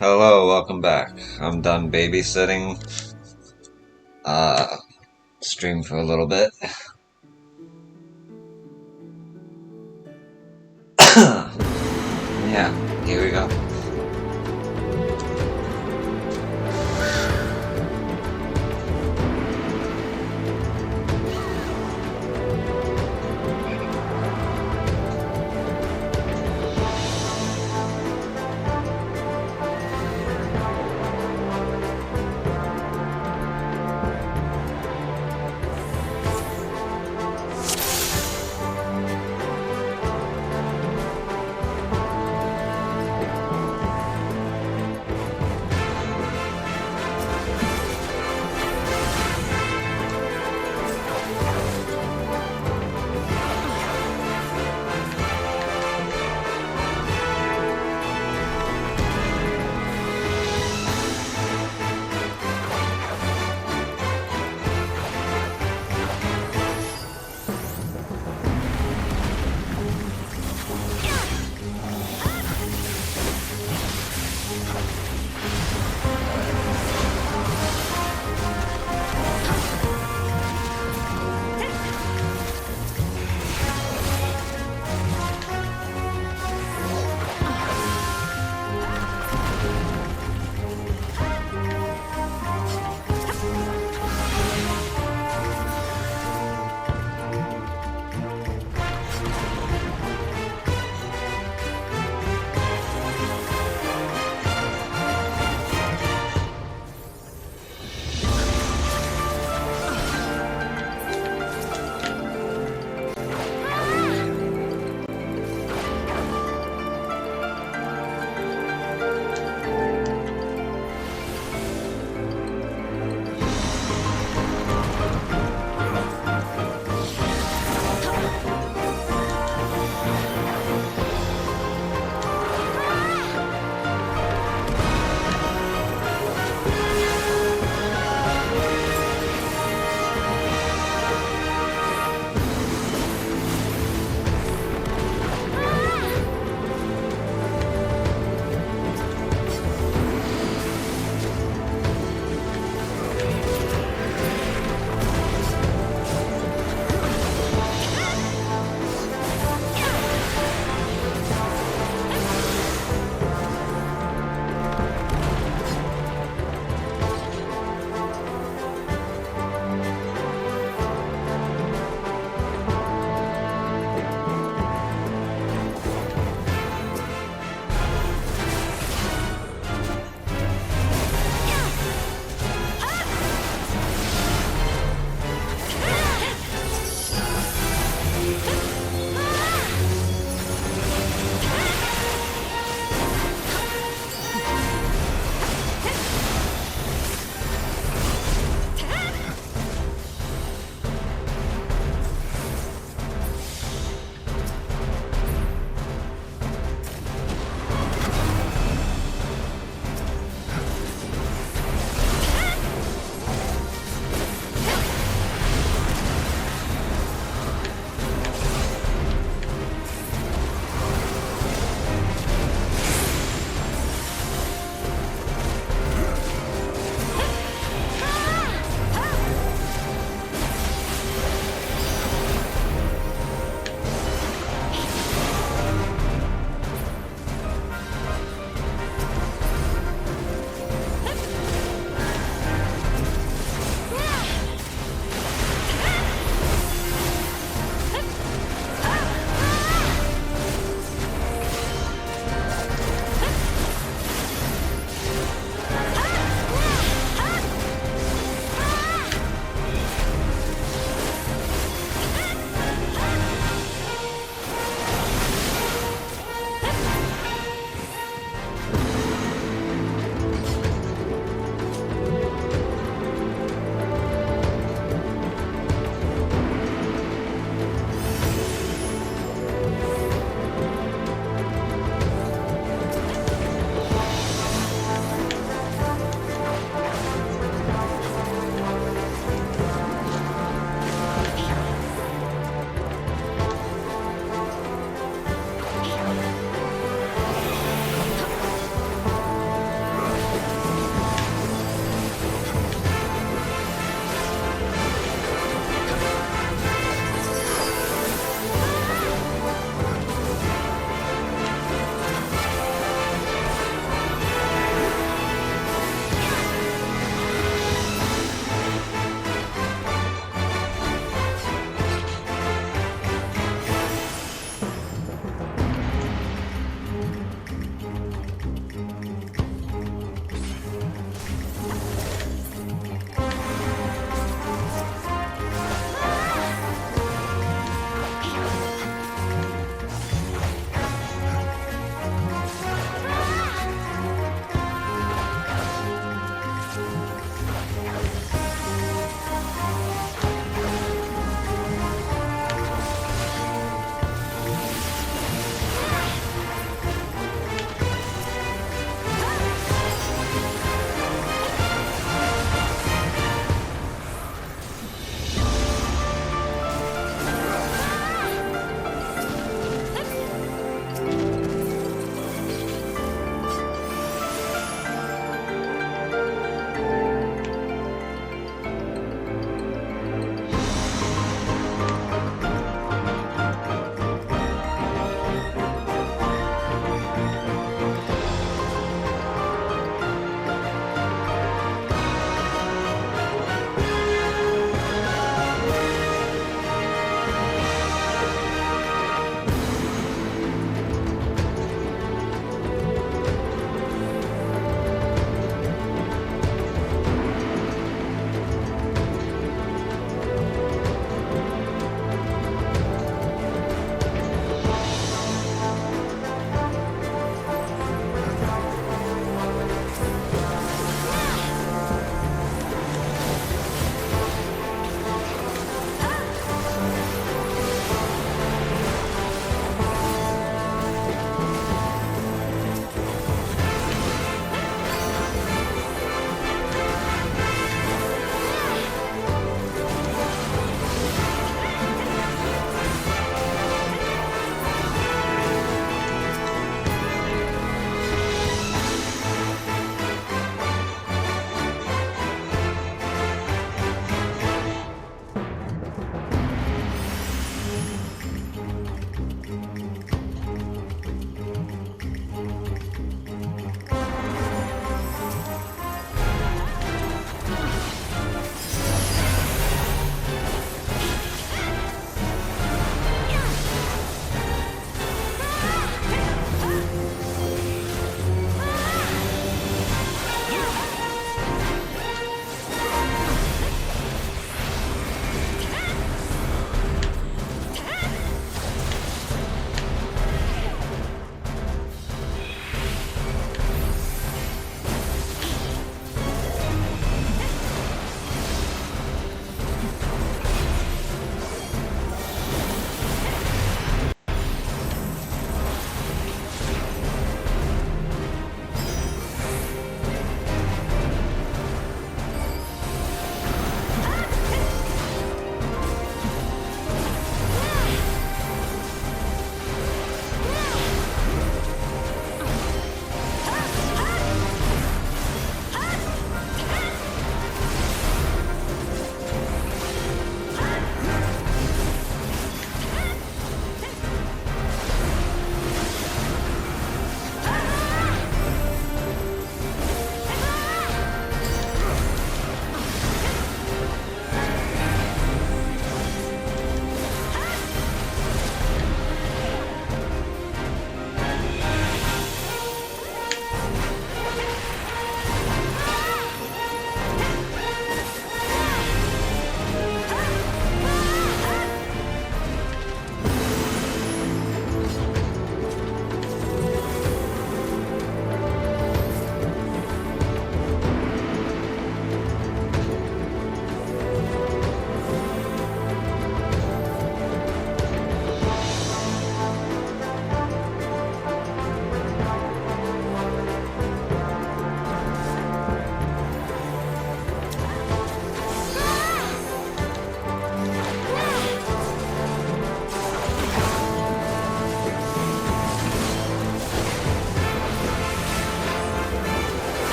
Hello, welcome back. I'm done babysitting. Uh, Stream for a little bit. Yeah, here we go.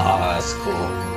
Ah, that's cool.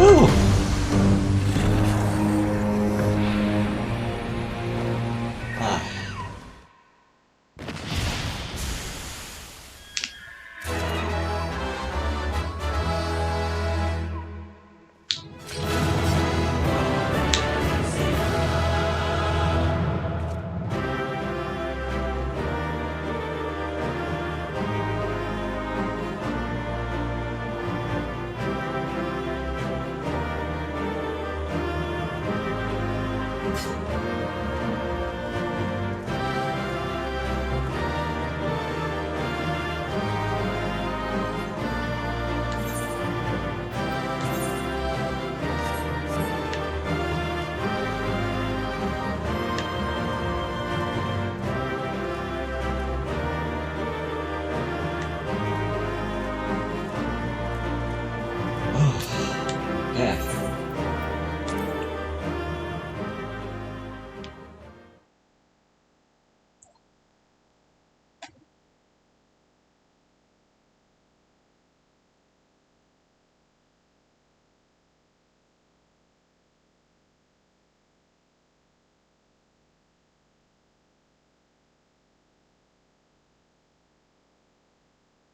Woo! Ah. Yeah.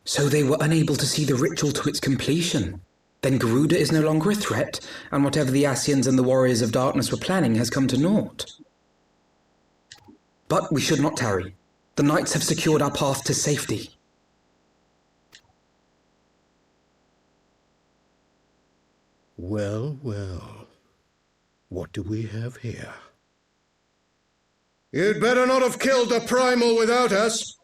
So they were unable to see the ritual to its completion. Then Garuda is no longer a threat, and whatever the Asians and the Warriors of Darkness were planning has come to naught. But we should not tarry. The knights have secured our path to safety. Well, well. What do we have here? You'd better not have killed the primal without us.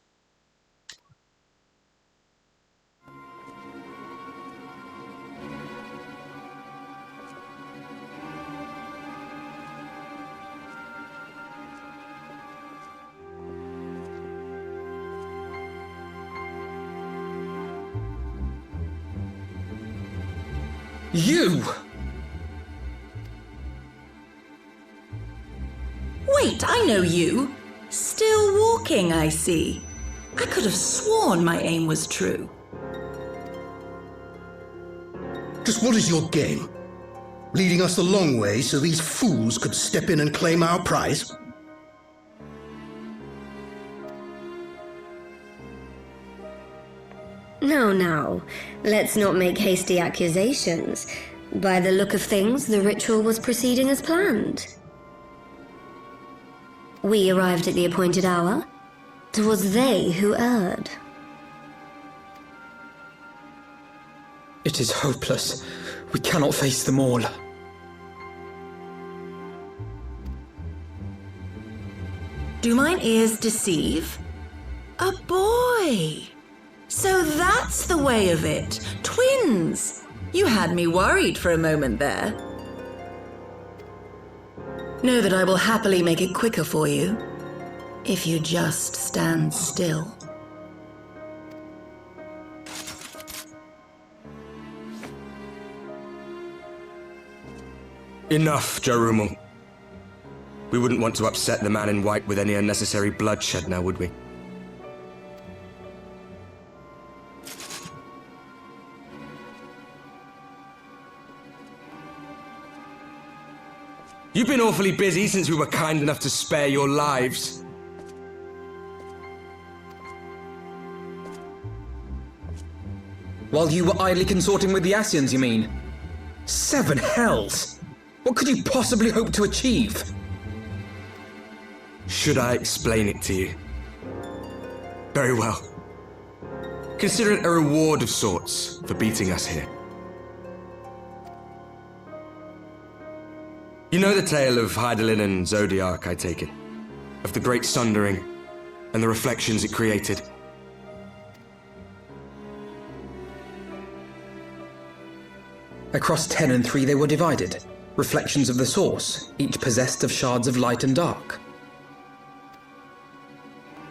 You! Wait, I know you. Still walking, I see. I could have sworn my aim was true. Just what is your game? Leading us a long way so these fools could step in and claim our prize? No. Let's not make hasty accusations. By the look of things, the ritual was proceeding as planned. We arrived at the appointed hour. It was they who erred. It is hopeless. We cannot face them all. Do mine ears deceive? A boy! So that's the way of it. Twins! You had me worried for a moment there. Know that I will happily make it quicker for you, if you just stand still. Enough, Jarumal. We wouldn't want to upset the man in white with any unnecessary bloodshed now, would we? You've been awfully busy since we were kind enough to spare your lives. While you were idly consorting with the Asians, you mean? 7 hells! What could you possibly hope to achieve? Should I explain it to you? Very well. Consider it a reward of sorts for beating us here. You know the tale of Hydaelyn and Zodiac, I take it? Of the great sundering and the reflections it created? Across 10 and 3 they were divided. Reflections of the source, each possessed of shards of light and dark.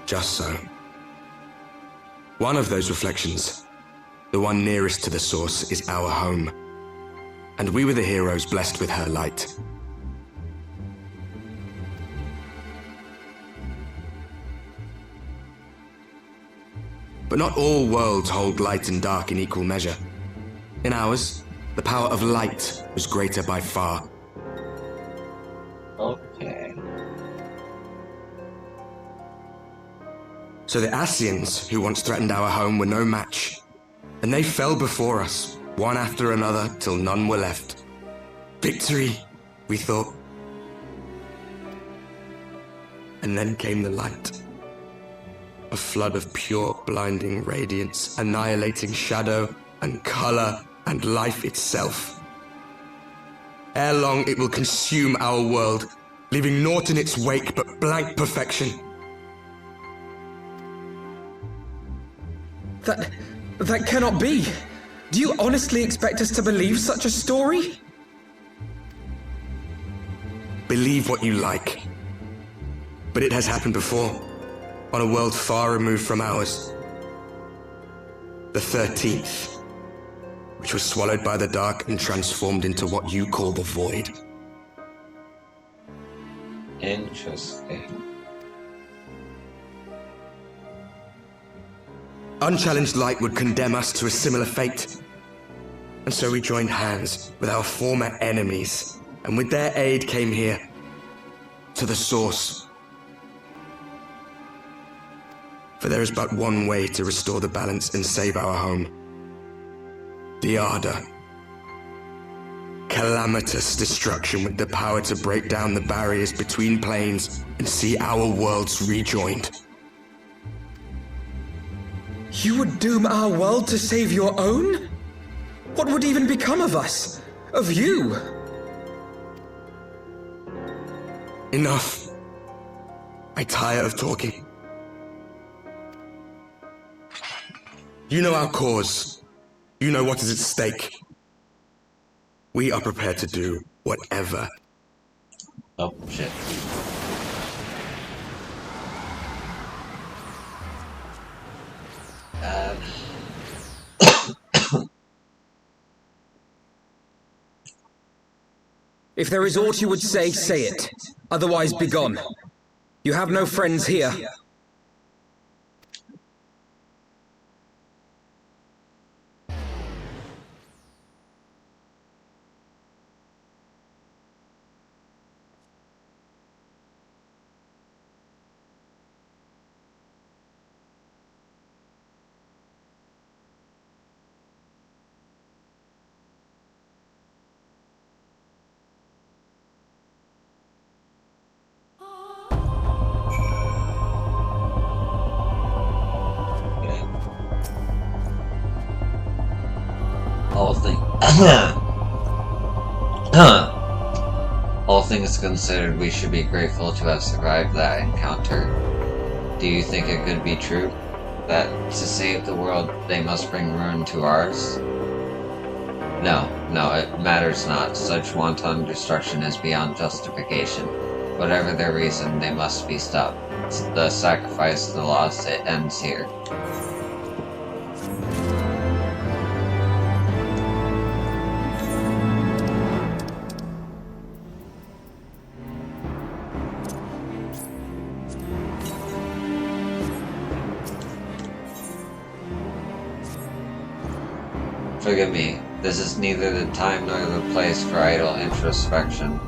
Just so. One of those reflections, the one nearest to the source, is our home. And we were the heroes blessed with her light. But not all worlds hold light and dark in equal measure. In ours, the power of light was greater by far. Okay. So the Asians, who once threatened our home, were no match. And they fell before us, one after another, till none were left. Victory, we thought. And then came the light. A flood of pure, blinding radiance, annihilating shadow and color and life itself. Ere long, it will consume our world, leaving naught in its wake but blank perfection. That cannot be. Do you honestly expect us to believe such a story? Believe what you like. But it has happened before, on a world far removed from ours. The 13th. which was swallowed by the dark and transformed into what you call the Void. Interesting. Unchallenged light would condemn us to a similar fate. And so we joined hands with our former enemies, and with their aid came here, to the Source. For there is but one way to restore the balance and save our home. The Ardor. Calamitous destruction with the power to break down the barriers between planes and see our worlds rejoined. You would doom our world to save your own? What would even become of us? Of you? Enough. I tire of talking. You know our cause. You know what is at stake. We are prepared to do whatever. Oh, shit. If there is aught you would say, say it. Otherwise, begone. You have no friends here. All things considered, we should be grateful to have survived that encounter. Do you think it could be true that to save the world they must bring ruin to ours? No, it matters not. Such wanton destruction is beyond justification. Whatever their reason, they must be stopped. The sacrifice, the loss, it ends here. Forgive me, this is neither the time nor the place for idle introspection.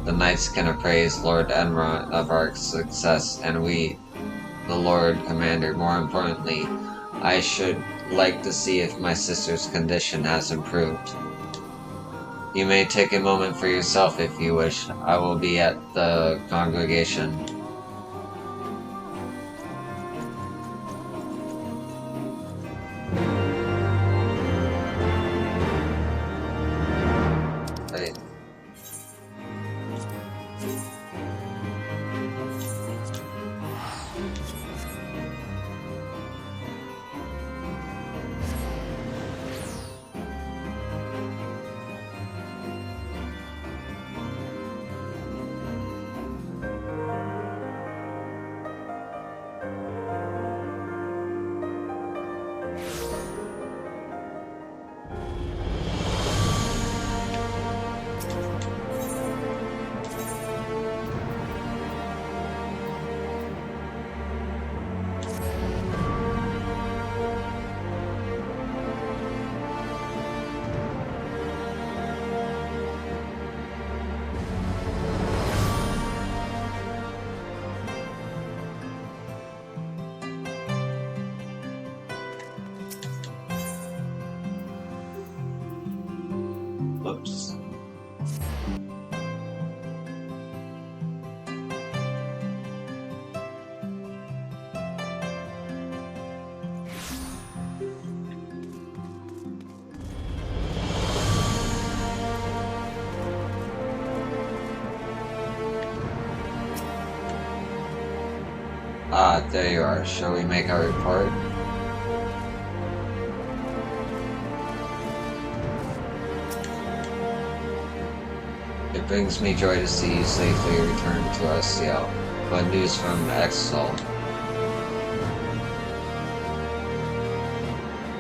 The knights can appraise Lord Enron of our success, and we, the Lord Commander. More importantly, I should like to see if my sister's condition has improved. You may take a moment for yourself if you wish. I will be at the congregation. Whoops. Ah, there you are. Shall we make our report? It brings me joy to see you safely return to us, Ciel. What news from Exol?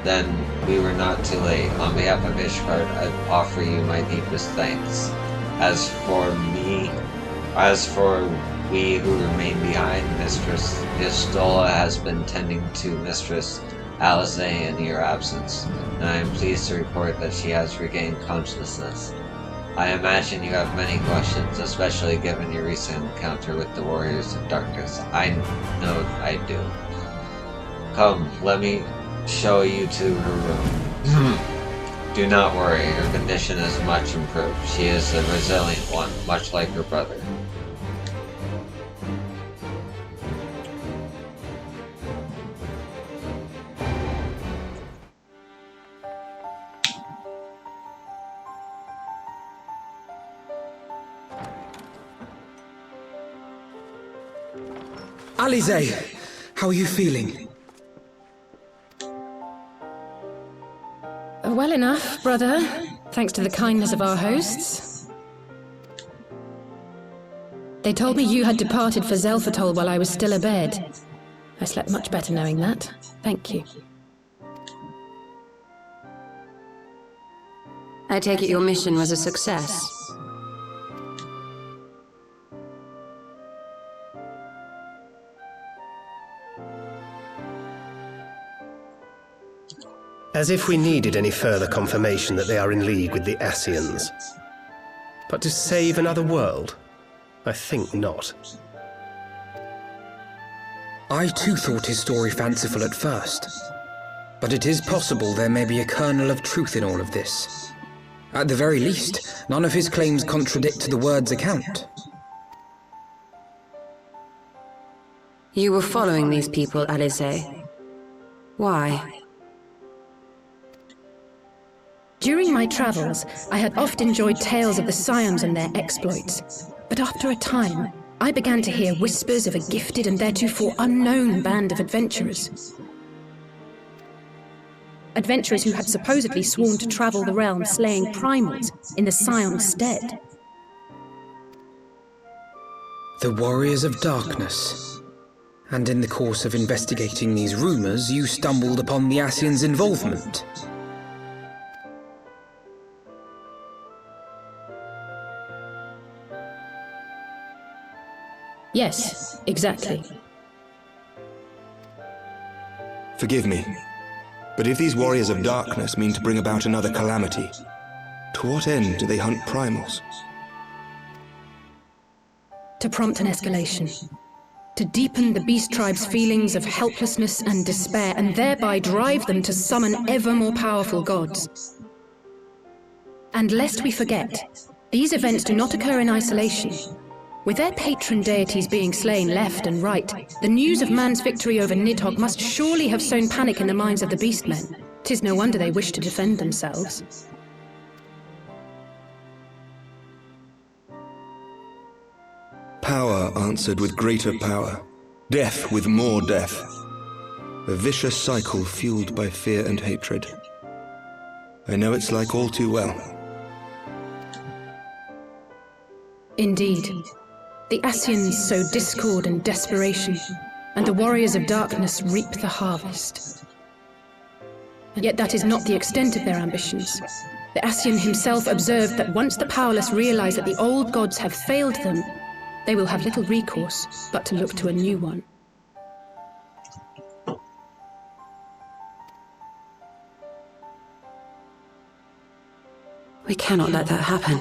Then we were not too late. On behalf of Ishgard, I offer you my deepest thanks. As for we who remain behind, Mistress Istola has been tending to Mistress alisaie in your absence, and I am pleased to report that she has regained consciousness. I imagine you have many questions, especially given your recent encounter with the Warriors of Darkness. I know I do. Come, let me show you to her room. Do not worry, her condition is much improved. She is a resilient one, much like her brother. Alisaie, how are you feeling? Well enough, brother, thanks to the kindness of our hosts. They told me you had departed for Zelphatol while I was still abed. I slept much better knowing that. Thank you. I take it your mission was a success. As if we needed any further confirmation that they are in league with the Ascians. But to save another world? I think not. I too thought his story fanciful at first. But it is possible there may be a kernel of truth in all of this. At the very least, none of his claims contradict the word's account. You were following these people, alisaie. Why? During my travels, I had oft enjoyed tales of the Scions and their exploits. But after a time, I began to hear whispers of a gifted and theretofore unknown band of adventurers. Adventurers who had supposedly sworn to travel the realm slaying primals in the Scion's stead. The Warriors of Darkness. And in the course of investigating these rumors, you stumbled upon the Ascians' involvement. Yes, exactly. Forgive me, but if these Warriors of Darkness mean to bring about another calamity, to what end do they hunt primals? To prompt an escalation. To deepen the beast tribe's feelings of helplessness and despair, and thereby drive them to summon ever more powerful gods. And lest we forget, these events do not occur in isolation. With their patron deities being slain left and right, the news of man's victory over Nidhogg must surely have sown panic in the minds of the beastmen. 'Tis no wonder they wish to defend themselves. Power answered with greater power, death with more death. A vicious cycle fueled by fear and hatred. I know it's like all too well. Indeed. The Ascians sow discord and desperation, and the Warriors of Darkness reap the harvest. And yet that is not the extent of their ambitions. The Ascian himself observed that once the powerless realize that the old gods have failed them, they will have little recourse but to look to a new one. We cannot let that happen.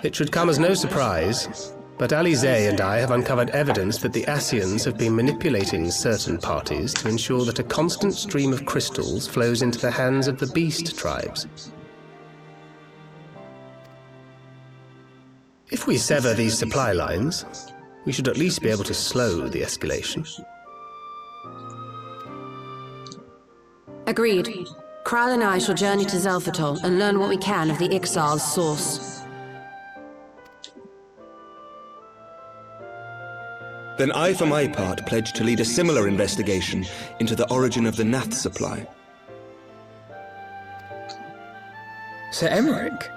It should come as no surprise, but alisaie and I have uncovered evidence that the Ascians have been manipulating certain parties to ensure that a constant stream of crystals flows into the hands of the beast tribes. If we sever these supply lines, we should at least be able to slow the escalation. Agreed. Kral and I shall journey to Zelphatol and learn what we can of the Ixal's source. Then I, for my part, pledge to lead a similar investigation into the origin of the Nath supply. Sir Emmerich?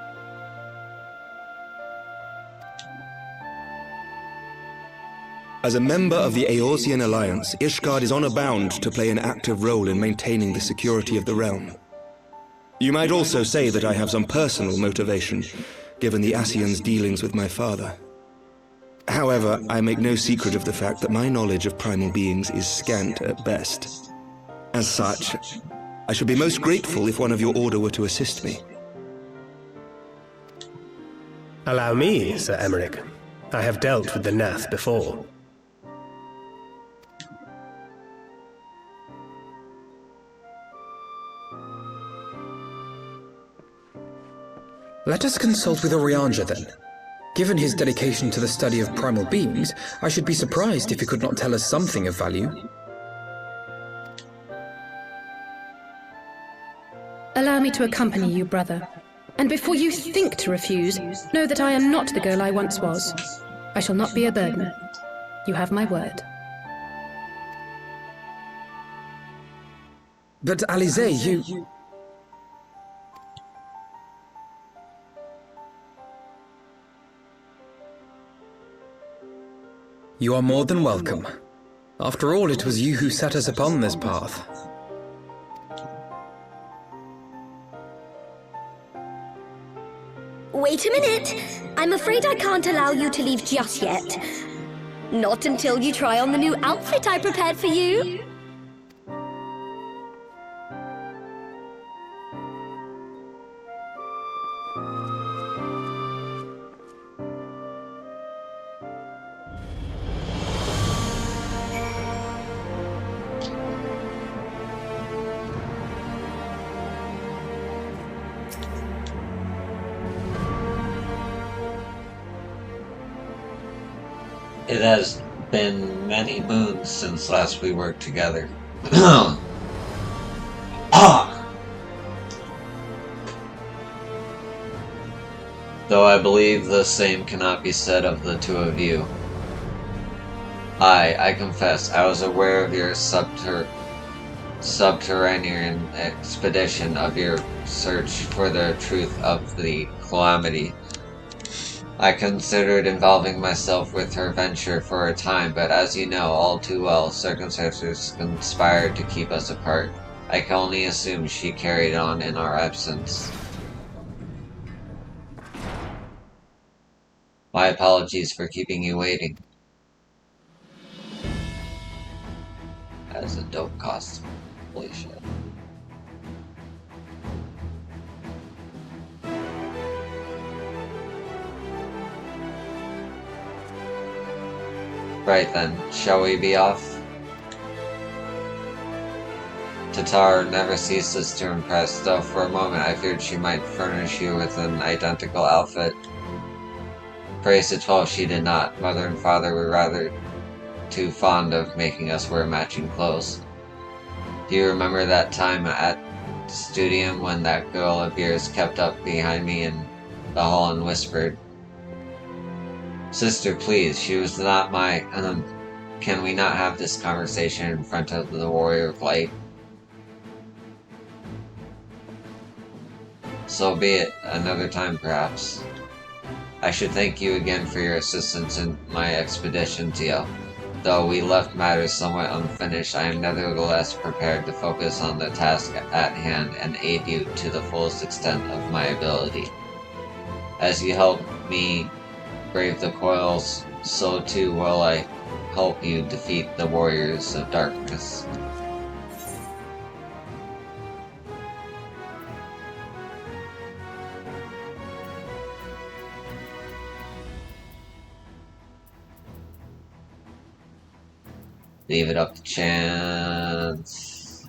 As a member of the Eorzean Alliance, Ishgard is honor-bound to play an active role in maintaining the security of the realm. You might also say that I have some personal motivation, given the Ascians' dealings with my father. However, I make no secret of the fact that my knowledge of primal beings is scant at best. As such, I should be most grateful if one of your order were to assist me. Allow me, Sir Emmerich. I have dealt with the Nath before. Let us consult with Orianja then. Given his dedication to the study of primal beings, I should be surprised if he could not tell us something of value. Allow me to accompany you, brother. And before you think to refuse, know that I am not the girl I once was. I shall not be a burden. You have my word. But alisaie, you... You are more than welcome. After all, it was you who set us upon this path. Wait a minute! I'm afraid I can't allow you to leave just yet. Not until you try on the new outfit I prepared for you. It has been many moons since last we worked together. Though I believe the same cannot be said of the two of you. I confess, I was aware of your subterranean expedition, of your search for the truth of the calamity. I considered involving myself with her venture for a time, but as you know all too well, circumstances conspired to keep us apart. I can only assume she carried on in our absence. My apologies for keeping you waiting. As a dope costume. Holy shit. Right then, shall we be off? Tatar never ceases to impress, though for a moment I feared she might furnish you with an identical outfit. Praise to 12 she did not. Mother and father were rather too fond of making us wear matching clothes. Do you remember that time at Studium when that girl of yours kept up behind me in the hall and whispered, "Sister, please, she was not my, can we not have this conversation in front of the Warrior of Light?" So be it, another time perhaps. I should thank you again for your assistance in my expedition, Tio. Though we left matters somewhat unfinished, I am nevertheless prepared to focus on the task at hand and aid you to the fullest extent of my ability. As you help me brave the coils, so too will I help you defeat the warriors of darkness. Leave it up to chance.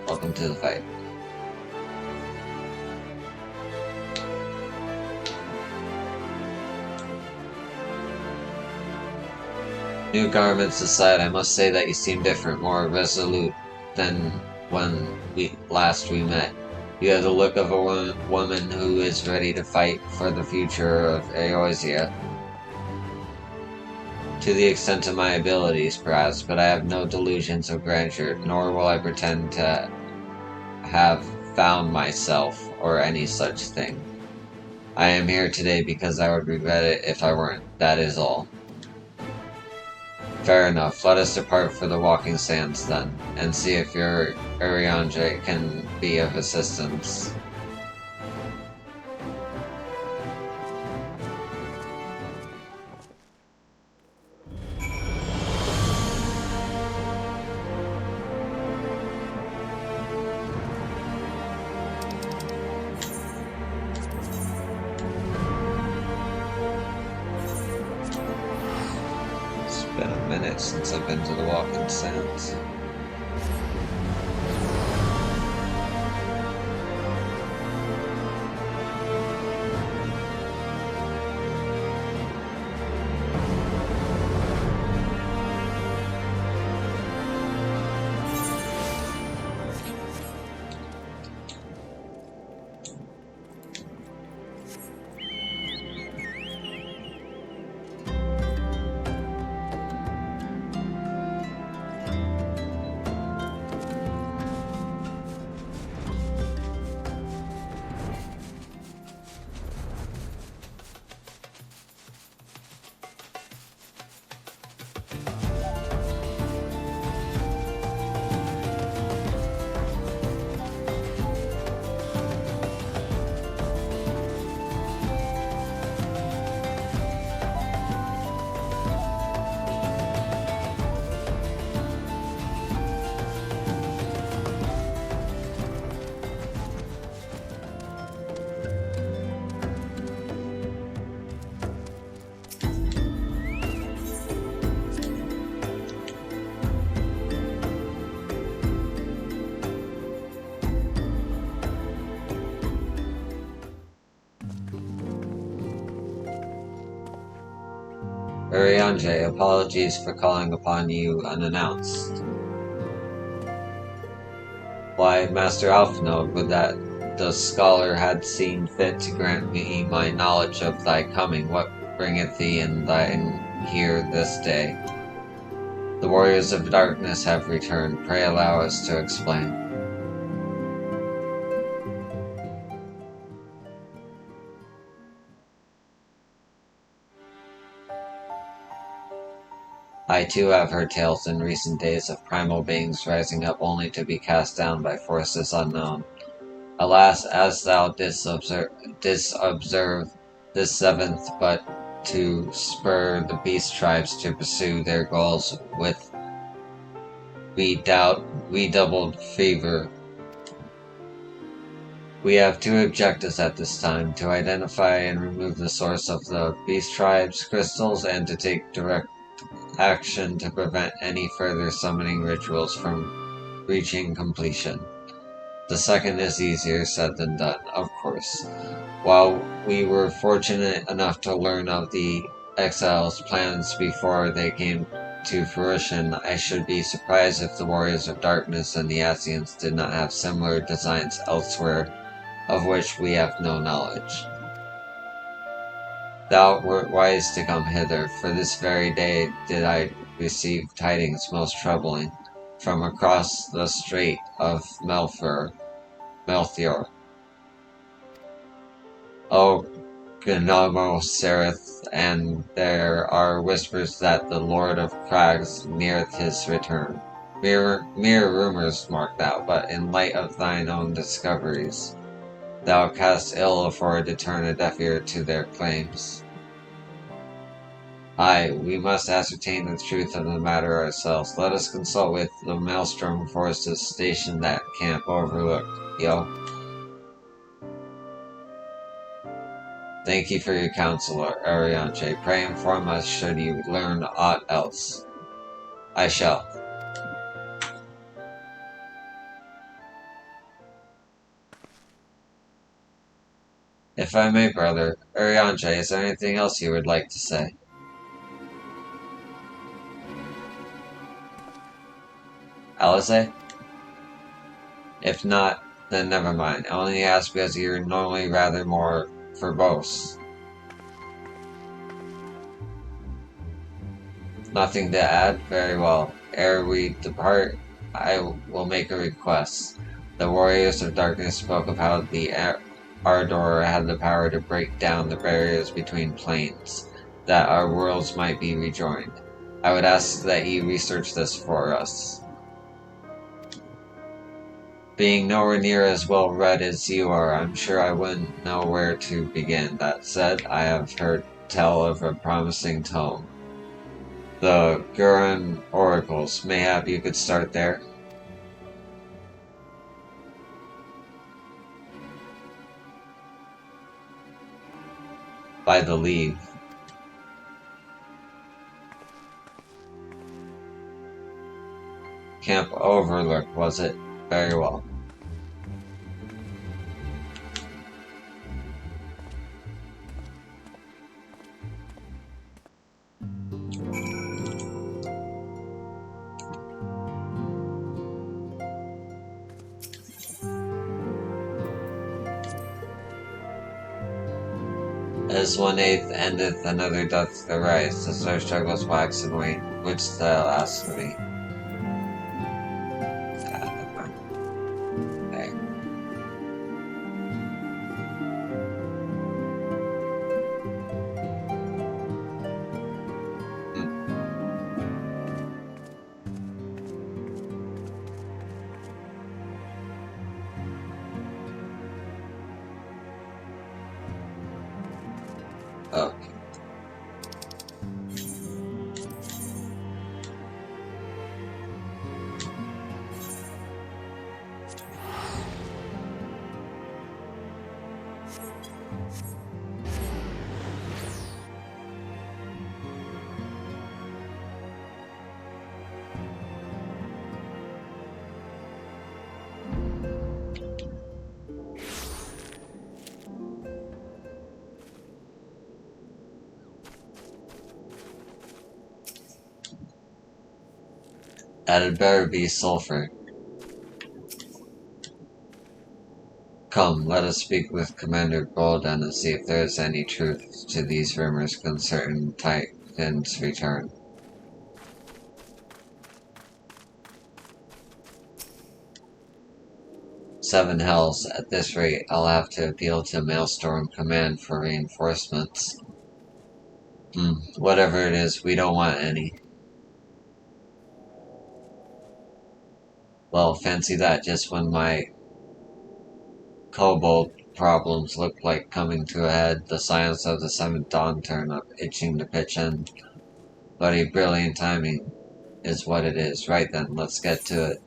Welcome to the fight. New garments aside, I must say that you seem different, more resolute than when last we met. You have the look of a woman who is ready to fight for the future of Eorzea. To the extent of my abilities, perhaps, but I have no delusions of grandeur, nor will I pretend to have found myself, or any such thing. I am here today because I would regret it if I weren't. That is all. Fair enough. Let us depart for the walking sands then, and see if your Ariandre can be of assistance. It's been a minute since I've been to the walking sands. Ariandre, apologies for calling upon you unannounced. Why, Master Alphinaud, would that the scholar had seen fit to grant me my knowledge of thy coming. What bringeth thee in thine here this day? The warriors of darkness have returned. Pray allow us to explain. I too have heard tales in recent days of primal beings rising up only to be cast down by forces unknown. Alas, as thou didst observe this seventh but to spur the beast tribes to pursue their goals with redoubled fervor. We have two objectives at this time: to identify and remove the source of the beast tribes' crystals, and to take direct action to prevent any further summoning rituals from reaching completion. The second is easier said than done, of course. While we were fortunate enough to learn of the exiles' plans before they came to fruition, I should be surprised if the warriors of darkness and the Asians did not have similar designs elsewhere, of which we have no knowledge. Thou wert wise to come hither, for this very day did I receive tidings most troubling from across the Strait of Melchior. O Gnomo Sereth, and there are whispers that the Lord of Crags neareth his return. Mere rumors, mark thou, but in light of thine own discoveries, thou canst ill afford to turn a deaf ear to their claims. Aye, we must ascertain the truth of the matter ourselves. Let us consult with the Maelstrom forces stationed at Camp Overlooked, yo. Thank you for your counsel, Ariandre. Pray inform us should you learn aught else. I shall. If I may, brother, Ariandre, is there anything else you would like to say? Alisaie? If not, then never mind. I only ask because you're normally rather more verbose. Nothing to add? Very well. Ere we depart, I will make a request. The warriors of darkness spoke of how the Ardor had the power to break down the barriers between planes, that our worlds might be rejoined. I would ask that you research this for us. Being nowhere near as well read as you are, I'm sure I wouldn't know where to begin. That said, I have heard tell of a promising tome. The Gurren Oracles. Mayhap you could start there? By the leave. Camp Overlook, was it? Very well. As 1/8 endeth, another doth arise. The star struggles wax and wane. Which thou ask me? There. Okay. That'd better be sulfur. Come, let us speak with Commander Golden and see if there is any truth to these rumors concerning Titan's return. Seven hells. At this rate, I'll have to appeal to Maelstrom Command for reinforcements. Whatever it is, we don't want any. Well, fancy that, just when my kobold problems look like coming to a head, the Science of the Seventh Dawn turn up, itching to pitch in. Bloody brilliant timing is what it is. Right then, let's get to it.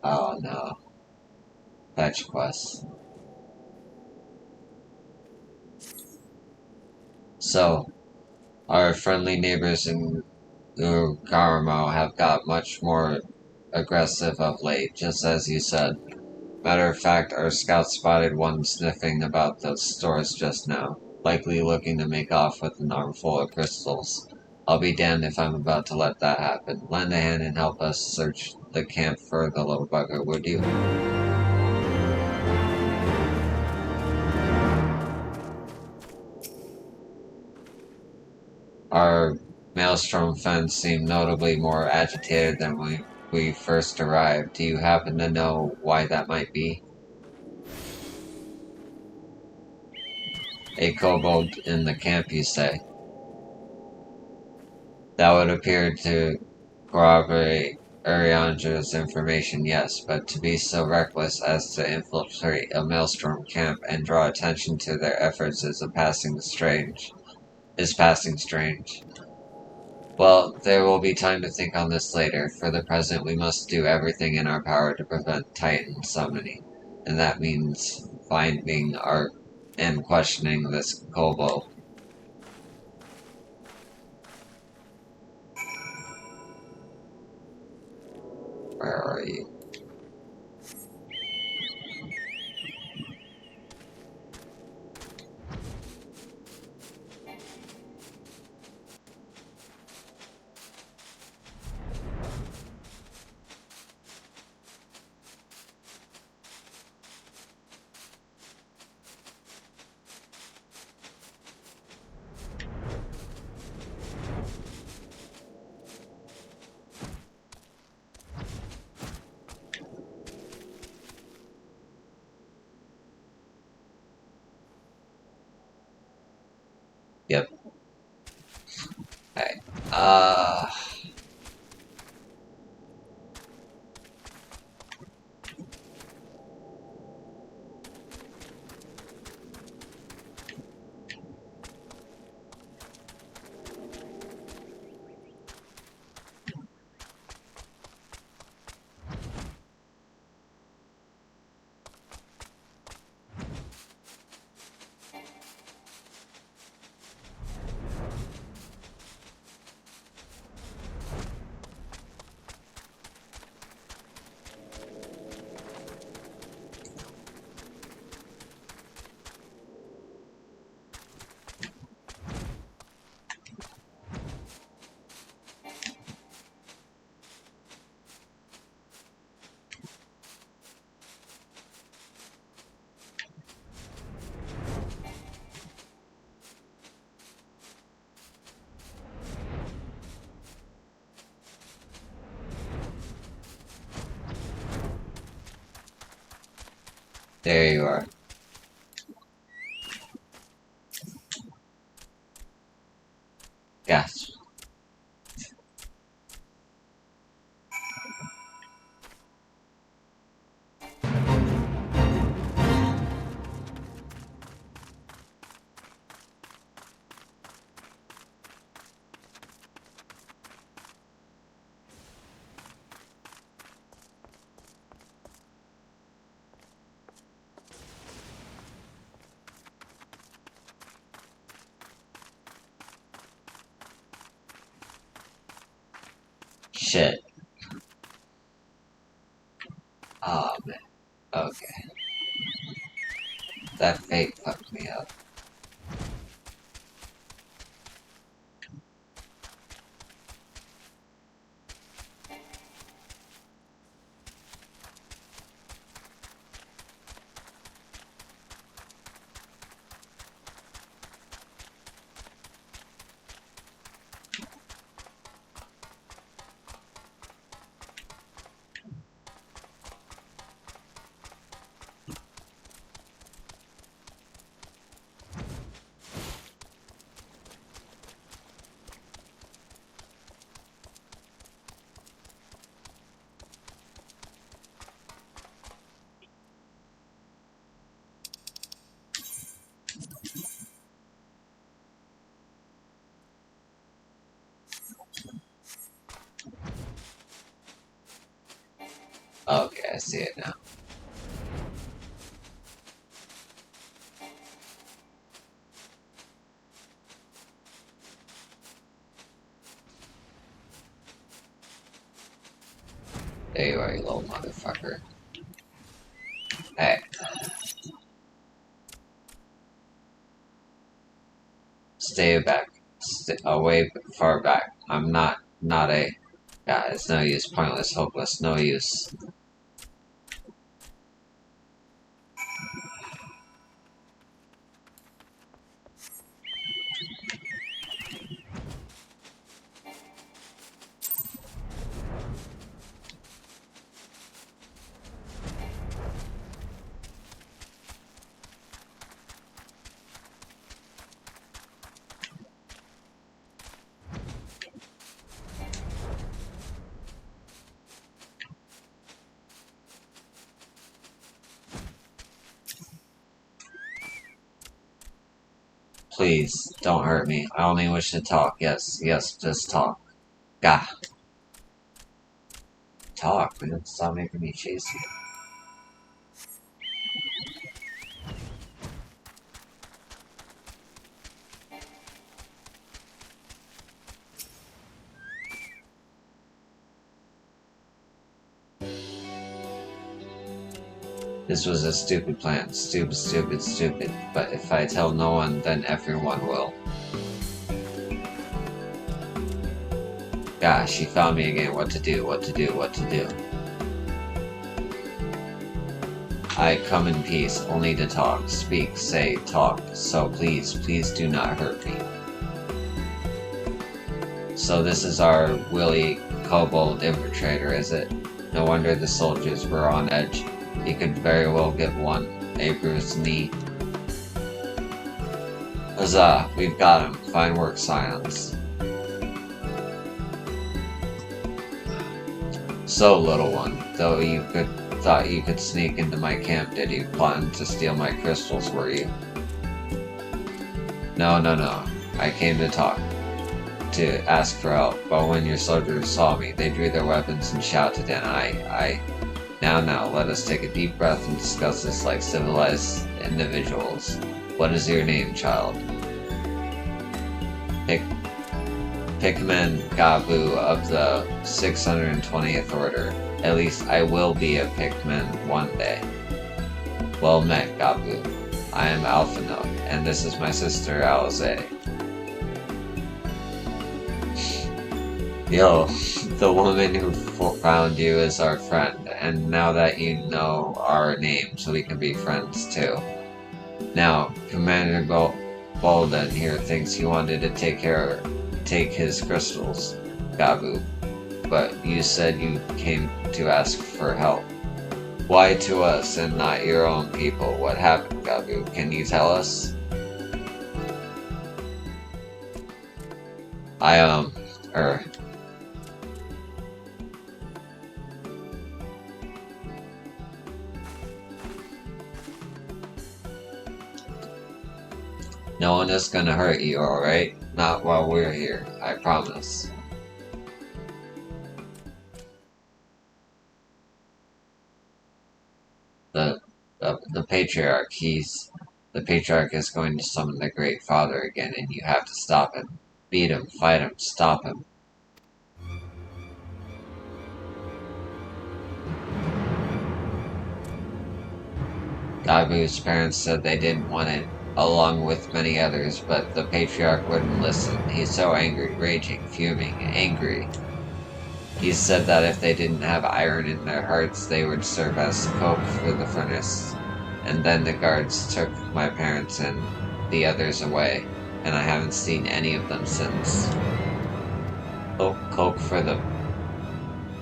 Oh no. Fetch quests. So, our friendly neighbors in Ugarmo have got much more aggressive of late, just as you said. Matter of fact, our scouts spotted one sniffing about the stores just now, likely looking to make off with an armful of crystals. I'll be damned if I'm about to let that happen. Lend a hand and help us search the camp for the little bugger, would you? Our Maelstrom friends seem notably more agitated than when we first arrived. Do you happen to know why that might be? A kobold in the camp, you say? That would appear to corroborate Uriandra's information, yes, but to be so reckless as to infiltrate a Maelstrom camp and draw attention to their efforts is passing strange. Well, there will be time to think on this later. For the present, we must do everything in our power to prevent Titan summoning, and that means finding and questioning this kobold. Where are you? There you are. Yes. Shit. Oh man. Okay. That fate fucked me up. Okay, I see it now. There you are, you little motherfucker. Hey. Stay back. Away, far back. I'm not a... Yeah, it's no use. Pointless, hopeless, no use. Please, don't hurt me. I only wish to talk. Yes, just talk. Gah. Talk, man. Stop making me chase you. This was a stupid plan. Stupid. But if I tell no one, then everyone will. Gosh, she found me again. What to do. I come in peace, only to talk, speak, say, talk. So please do not hurt me. So this is our Willy Kobold infiltrator, is it? No wonder the soldiers were on edge. He could very well get one. A bruised knee. Huzzah, we've got him. Fine work, Silence. So, little one, thought you could sneak into my camp, did you? Plotting to steal my crystals, were you? No. I came to talk, to ask for help, but when your soldiers saw me, they drew their weapons and shouted, and I... Now, let us take a deep breath and discuss this like civilized individuals. What is your name, child? Pikmin Gabu of the 620th Order. At least I will be a Pikmin one day. Well met, Gabu. I am Alphino, and this is my sister, alisaie. Yo, the woman who found you is our friend, and now that you know our names, we can be friends too. Now, Commander Bolden here thinks you wanted to take his crystals, Gabu, but you said you came to ask for help. Why to us and not your own people? What happened, Gabu? Can you tell us? No one is gonna hurt you, alright? Not while we're here, I promise. The Patriarch, the Patriarch is going to summon the Great Father again, and you have to stop him. Beat him, fight him, stop him. Gabu's parents said they didn't want it, along with many others, but the Patriarch wouldn't listen. He's so angry, raging, fuming, angry. He said that if they didn't have iron in their hearts, they would serve as coke for the furnace. And then the guards took my parents and the others away, and I haven't seen any of them since. Oh, coke for the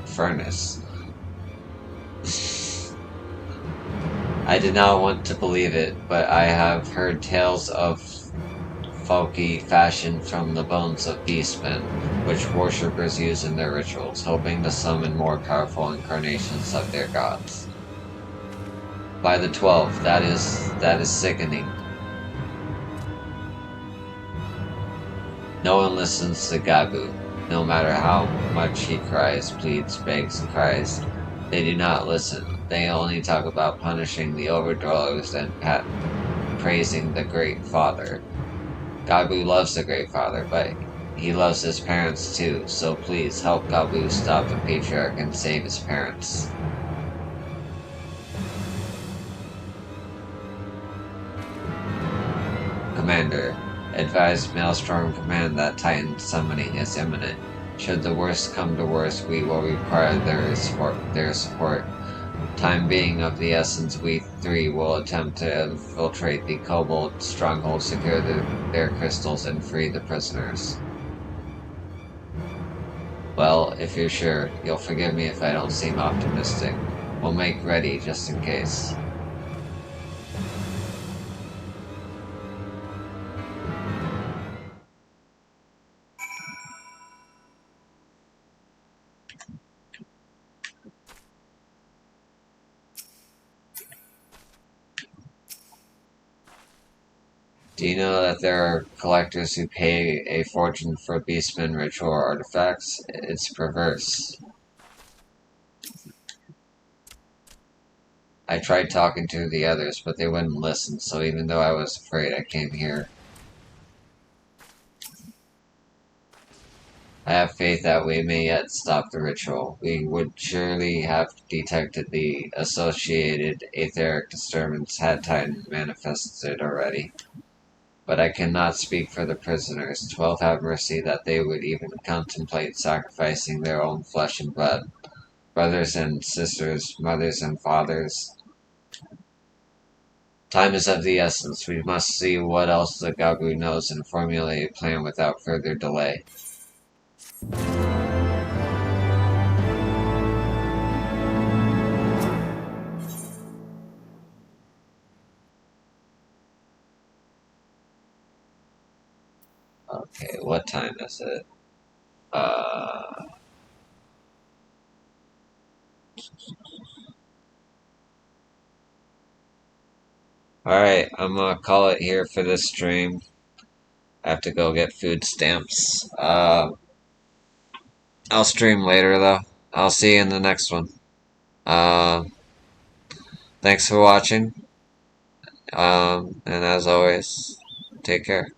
furnace. I did not want to believe it, but I have heard tales of folky fashioned from the bones of beastmen, which worshippers use in their rituals, hoping to summon more powerful incarnations of their gods. By the 12, that is sickening. No one listens to Gabu, no matter how much he cries, pleads, begs, and cries. They do not listen. They only talk about punishing the overdwellers and praising the Great Father. Gabu loves the Great Father, but he loves his parents too, so please help Gabu stop the Patriarch and save his parents. Commander, advise Maelstrom Command that Titan summoning is imminent. Should the worst come to worst, we will require their support. Time being of the essence, we three will attempt to infiltrate the Kobold stronghold, secure their crystals, and free the prisoners. Well, if you're sure, you'll forgive me if I don't seem optimistic. We'll make ready just in case. Do you know that there are collectors who pay a fortune for beastmen ritual artifacts? It's perverse. I tried talking to the others, but they wouldn't listen, so even though I was afraid, I came here. I have faith that we may yet stop the ritual. We would surely have detected the associated etheric disturbance had Titan manifested already. But I cannot speak for the prisoners. 12 have mercy that they would even contemplate sacrificing their own flesh and blood. Brothers and sisters, mothers and fathers. Time is of the essence. We must see what else the Gabu knows and formulate a plan without further delay. Okay, what time is it? Alright, I'm gonna call it here for this stream. I have to go get food stamps. I'll stream later though. I'll see you in the next one. Thanks for watching. And as always, take care.